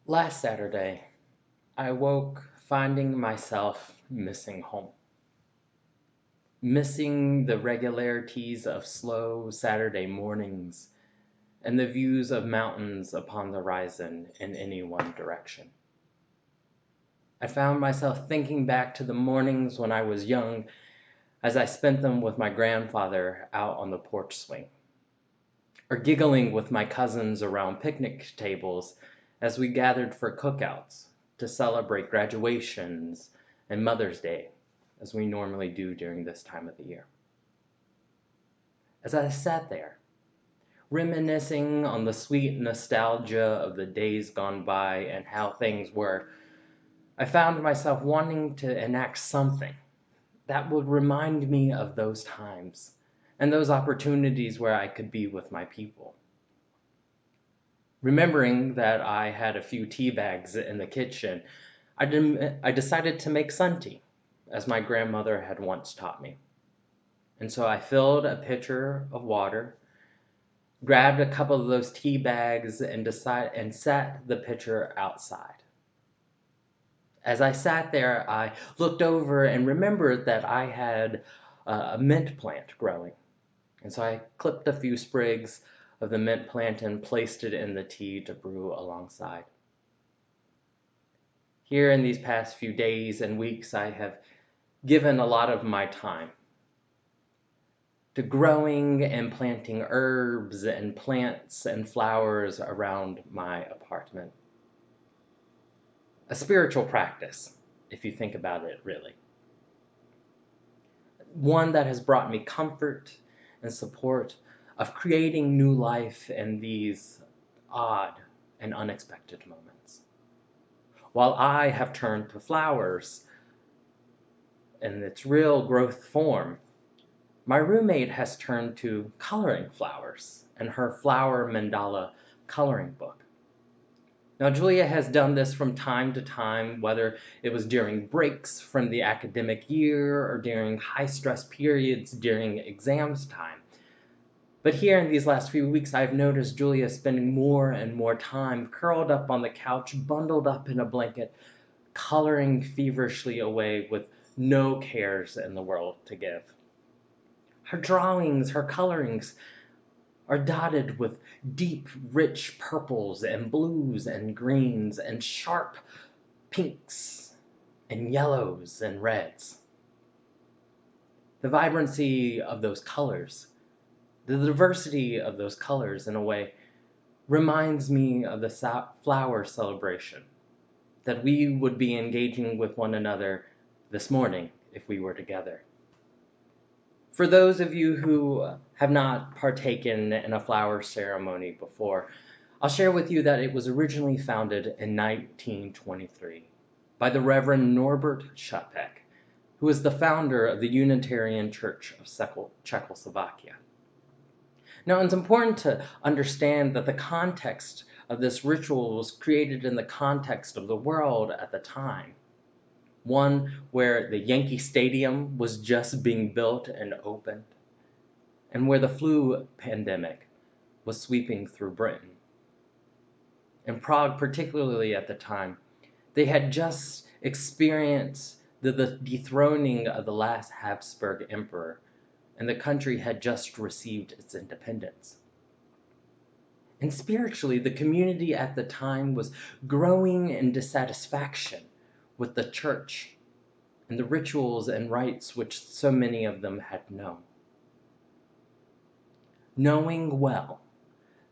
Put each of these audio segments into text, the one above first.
Last Saturday, I woke finding myself missing home, missing the regularities of slow Saturday mornings and the views of mountains upon the horizon in any one direction. I found myself thinking back to the mornings when I was young as I spent them with my grandfather out on the porch swing, or giggling with my cousins around picnic tables as we gathered for cookouts to celebrate graduations and Mother's Day, as we normally do during this time of the year. As I sat there, reminiscing on the sweet nostalgia of the days gone by and how things were, I found myself wanting to enact something that would remind me of those times and those opportunities where I could be with my people. Remembering that I had a few tea bags in the kitchen, I decided to make sun tea, as my grandmother had once taught me. And so I filled a pitcher of water, grabbed a couple of those tea bags, and sat the pitcher outside. As I sat there, I looked over and remembered that I had a mint plant growing. And so I clipped a few sprigs of the mint plant and placed it in the tea to brew alongside. Here in these past few days and weeks, I have given a lot of my time to growing and planting herbs and plants and flowers around my apartment. A spiritual practice, if you think about it really. One that has brought me comfort and support of creating new life in these odd and unexpected moments. While I have turned to flowers in its real growth form, my roommate has turned to coloring flowers in her flower mandala coloring book. Now, Julia has done this from time to time, whether it was during breaks from the academic year or during high stress periods during exams time. But here in these last few weeks, I've noticed Julia spending more and more time curled up on the couch, bundled up in a blanket, coloring feverishly away with no cares in the world to give. Her drawings, her colorings are dotted with deep, rich purples and blues and greens and sharp pinks and yellows and reds. The vibrancy of those colors, the diversity of those colors in a way, reminds me of the flower celebration that we would be engaging with one another this morning if we were together. For those of you who have not partaken in a flower ceremony before, I'll share with you that it was originally founded in 1923 by the Reverend Norbert Chapek, who was the founder of the Unitarian Church of Czechoslovakia. Now, it's important to understand that the context of this ritual was created in the context of the world at the time. One where the Yankee Stadium was just being built and opened, and where the flu pandemic was sweeping through Britain. In Prague, particularly at the time, they had just experienced the dethroning of the last Habsburg emperor, and the country had just received its independence. And spiritually, the community at the time was growing in dissatisfaction with the church and the rituals and rites which so many of them had known. Knowing well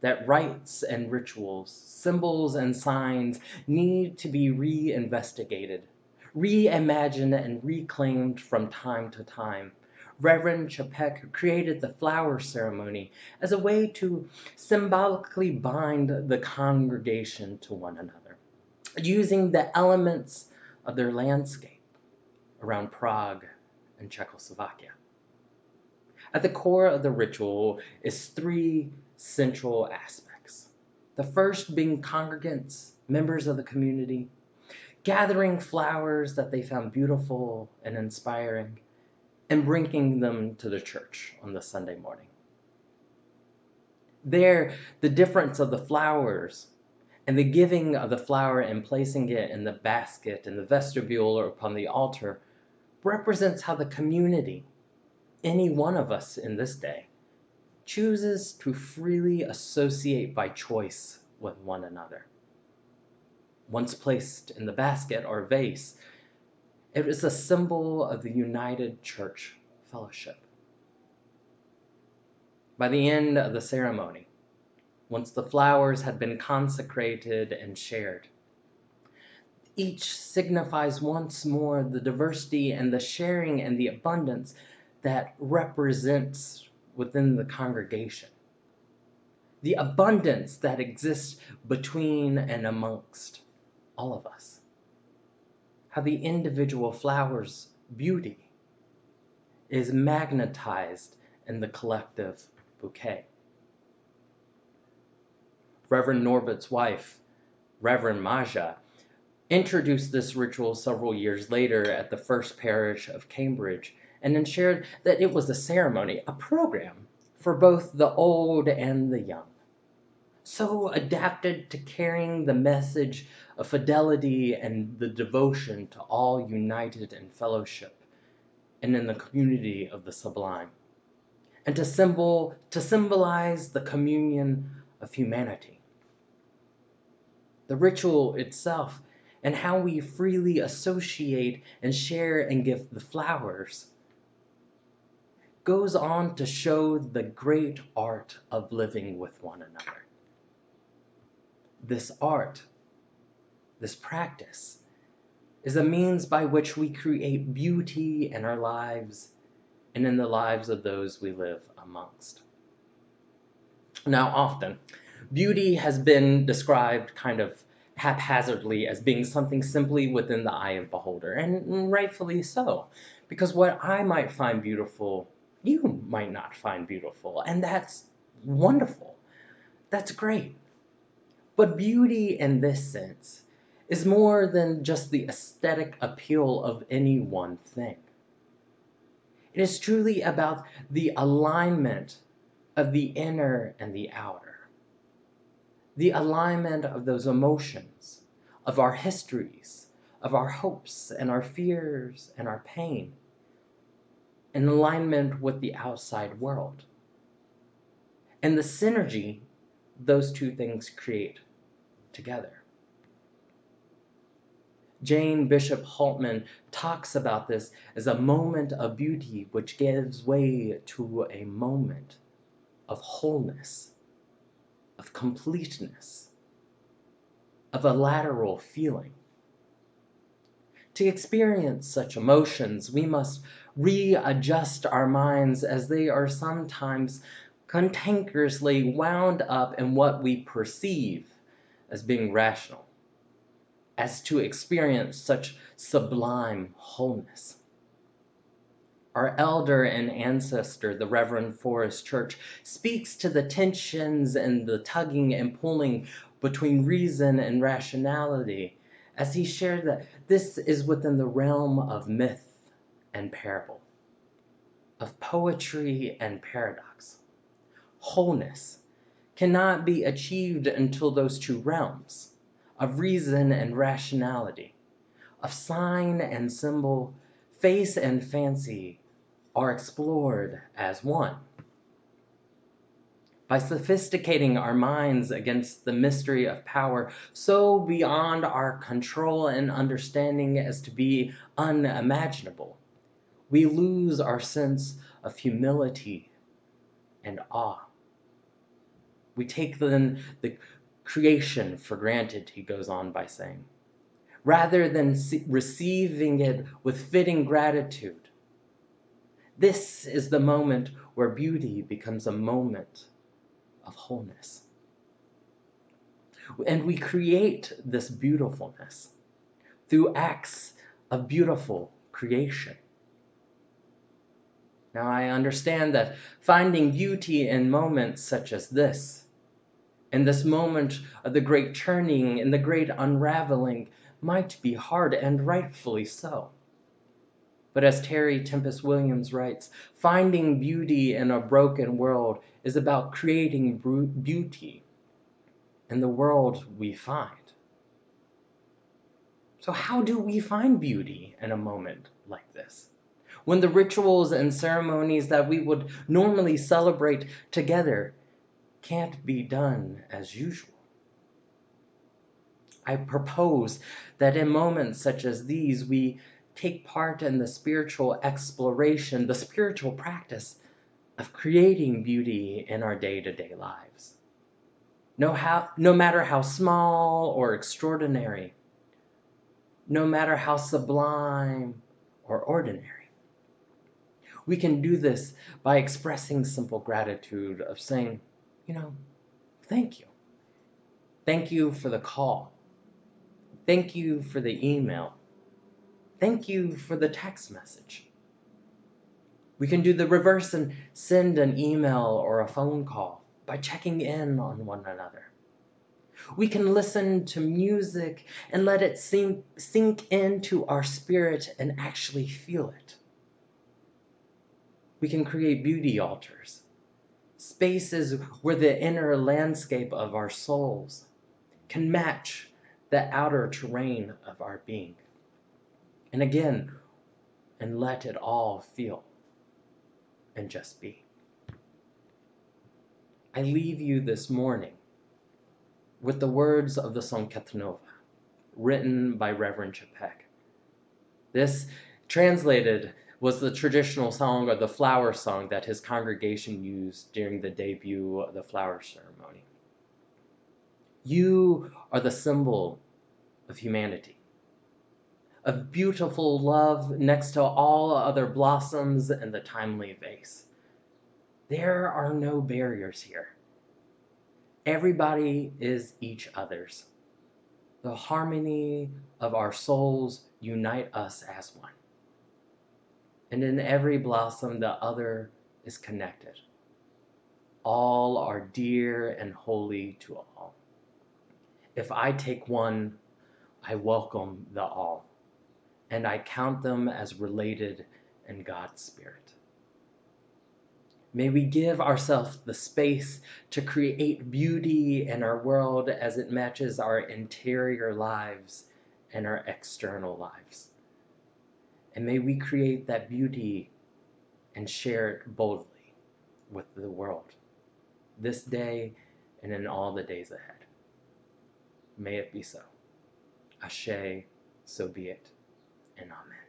that rites and rituals, symbols and signs need to be reinvestigated, reimagined, and reclaimed from time to time, Reverend Chapek created the flower ceremony as a way to symbolically bind the congregation to one another, using the elements of their landscape around Prague and Czechoslovakia. At the core of the ritual is three central aspects. The first being congregants, members of the community, gathering flowers that they found beautiful and inspiring, and bringing them to the church on the Sunday morning. There, the difference of the flowers And the giving of the flower and placing it in the basket in the vestibule or upon the altar represents how the community, any one of us in this day, chooses to freely associate by choice with one another. Once placed in the basket or vase, it is a symbol of the united church fellowship. By the end of the ceremony, once the flowers had been consecrated and shared, each signifies once more the diversity and the sharing and the abundance that represents within the congregation. The abundance that exists between and amongst all of us. How the individual flower's beauty is magnetized in the collective bouquet. Reverend Norbert's wife, Reverend Maja, introduced this ritual several years later at the First Parish of Cambridge and then shared that it was a ceremony, a program for both the old and the young. So adapted to carrying the message of fidelity and the devotion to all united in fellowship and in the community of the sublime, and to symbolize the communion of humanity. The ritual itself and how we freely associate and share and give the flowers goes on to show the great art of living with one another. This art, this practice, is a means by which we create beauty in our lives and in the lives of those we live amongst. Now, often, beauty has been described kind of haphazardly as being something simply within the eye of the beholder, and rightfully so, because what I might find beautiful, you might not find beautiful, and that's wonderful. That's great. But beauty in this sense is more than just the aesthetic appeal of any one thing. It is truly about the alignment of the inner and the outer, the alignment of those emotions, of our histories, of our hopes and our fears and our pain, in alignment with the outside world, and the synergy those two things create together. Jane Bishop Haltman talks about this as a moment of beauty which gives way to a moment of wholeness, of completeness, of a lateral feeling. To experience such emotions, we must readjust our minds as they are sometimes cantankerously wound up in what we perceive as being rational, as to experience such sublime wholeness. Our elder and ancestor, the Reverend Forrest Church, speaks to the tensions and the tugging and pulling between reason and rationality as he shared that this is within the realm of myth and parable, of poetry and paradox. Wholeness cannot be achieved until those two realms of reason and rationality, of sign and symbol, face and fancy, are explored as one. By sophisticating our minds against the mystery of power so beyond our control and understanding as to be unimaginable, we lose our sense of humility and awe. We take then the creation for granted, he goes on by saying, rather than receiving it with fitting gratitude. This is the moment where beauty becomes a moment of wholeness. And we create this beautifulness through acts of beautiful creation. Now, I understand that finding beauty in moments such as this, in this moment of the great turning and the great unraveling, might be hard, and rightfully so. But as Terry Tempest Williams writes, finding beauty in a broken world is about creating beauty in the world we find. So, how do we find beauty in a moment like this? When the rituals and ceremonies that we would normally celebrate together can't be done as usual. I propose that in moments such as these, we take part in the spiritual exploration, the spiritual practice of creating beauty in our day-to-day lives. No matter how small or extraordinary, no matter how sublime or ordinary. We can do this by expressing simple gratitude of saying, thank you. Thank you for the call. Thank you for the email. Thank you for the text message. We can do the reverse and send an email or a phone call by checking in on one another. We can listen to music and let it sink into our spirit and actually feel it. We can create beauty altars, spaces where the inner landscape of our souls can match the outer terrain of our being. And again, and let it all feel and just be. I leave you this morning with the words of the song Ketnova, written by Reverend Chapek. This, translated, was the traditional song or the flower song that his congregation used during the debut of the flower ceremony. You are the symbol of humanity, of beautiful love next to all other blossoms in the timely vase. There are no barriers here. Everybody is each other's. The harmony of our souls unite us as one. And in every blossom, the other is connected. All are dear and holy to all. If I take one, I welcome the all, and I count them as related in God's Spirit. May we give ourselves the space to create beauty in our world as it matches our interior lives and our external lives. And may we create that beauty and share it boldly with the world this day and in all the days ahead. May it be so. Ashe, so be it, and amen.